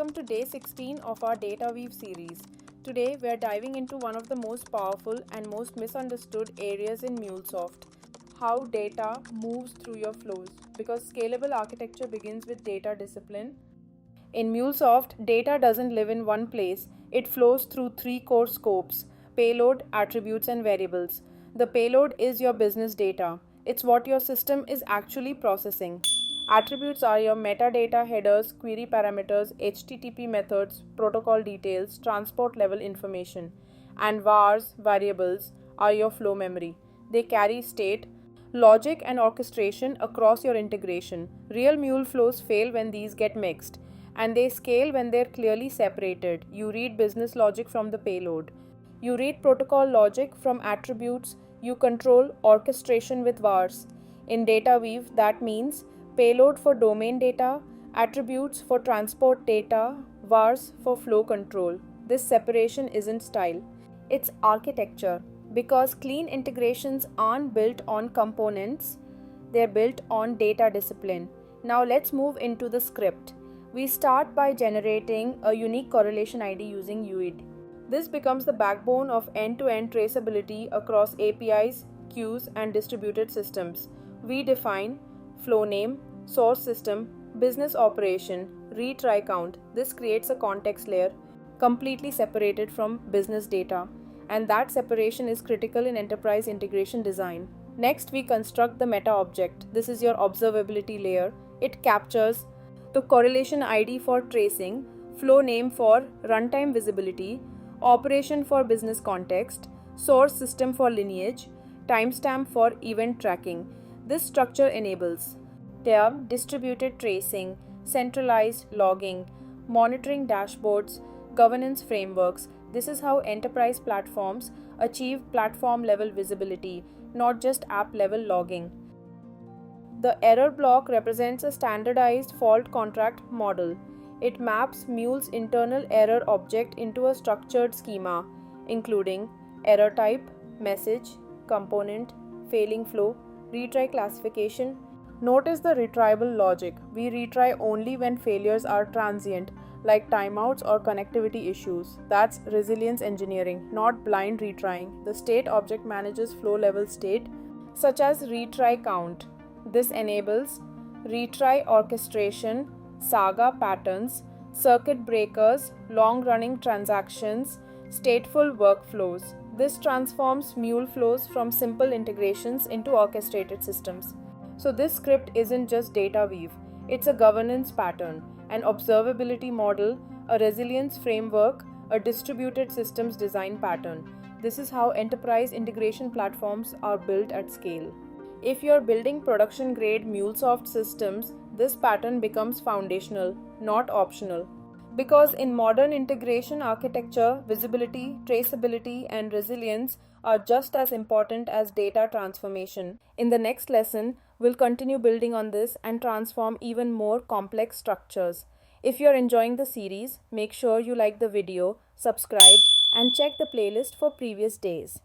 Welcome to day 16 of our DataWeave series. Today we are diving into one of the most powerful and most misunderstood areas in MuleSoft: how data moves through your flows, because scalable architecture begins with data discipline. In MuleSoft, data doesn't live in one place, it flows through three core scopes: payload, attributes, and variables. The payload is your business data, it's what your system is actually processing. Attributes are your metadata, headers, query parameters, HTTP methods, protocol details, transport level information. And vars, variables, are your flow memory. They carry state, logic, and orchestration across your integration. Real Mule flows fail when these get mixed, and they scale when they're clearly separated. You read business logic from the payload. You read protocol logic from attributes. You control orchestration with vars. In DataWeave, that means payload for domain data, attributes for transport data, vars for flow control. This separation isn't style, it's architecture, because clean integrations aren't built on components, they're built on data discipline. Now let's move into the script. We start by generating a unique correlation ID using uuid. This becomes the backbone of end-to-end traceability across APIs, queues, and distributed systems. We define flow name, source system, business operation, retry count. This creates a context layer completely separated from business data, and that separation is critical in enterprise integration design. Next, we construct the meta object. This is your observability layer. It captures the correlation ID for tracing, flow name for runtime visibility, operation for business context, source system for lineage, timestamp for event tracking. This structure enables distributed tracing, centralized logging, monitoring dashboards, governance frameworks. This is how enterprise platforms achieve platform level visibility, not just app level logging. The error block represents a standardized fault contract model. It maps Mule's internal error object into a structured schema, including error type, message, component, failing flow, retry classification. Notice the retriable logic. We retry only when failures are transient, like timeouts or connectivity issues. That's resilience engineering, not blind retrying. The state object manages flow level state, such as retry count. This enables retry orchestration, saga patterns, circuit breakers, long-running transactions, stateful workflows. This transforms Mule flows from simple integrations into orchestrated systems. So this script isn't just DataWeave, it's a governance pattern, an observability model, a resilience framework, a distributed systems design pattern. This is how enterprise integration platforms are built at scale. If you're building production-grade MuleSoft systems, this pattern becomes foundational, not optional. Because in modern integration architecture, visibility, traceability, and resilience are just as important as data transformation. In the next lesson, we'll continue building on this and transform even more complex structures. If you're enjoying the series, make sure you like the video, subscribe, and check the playlist for previous days.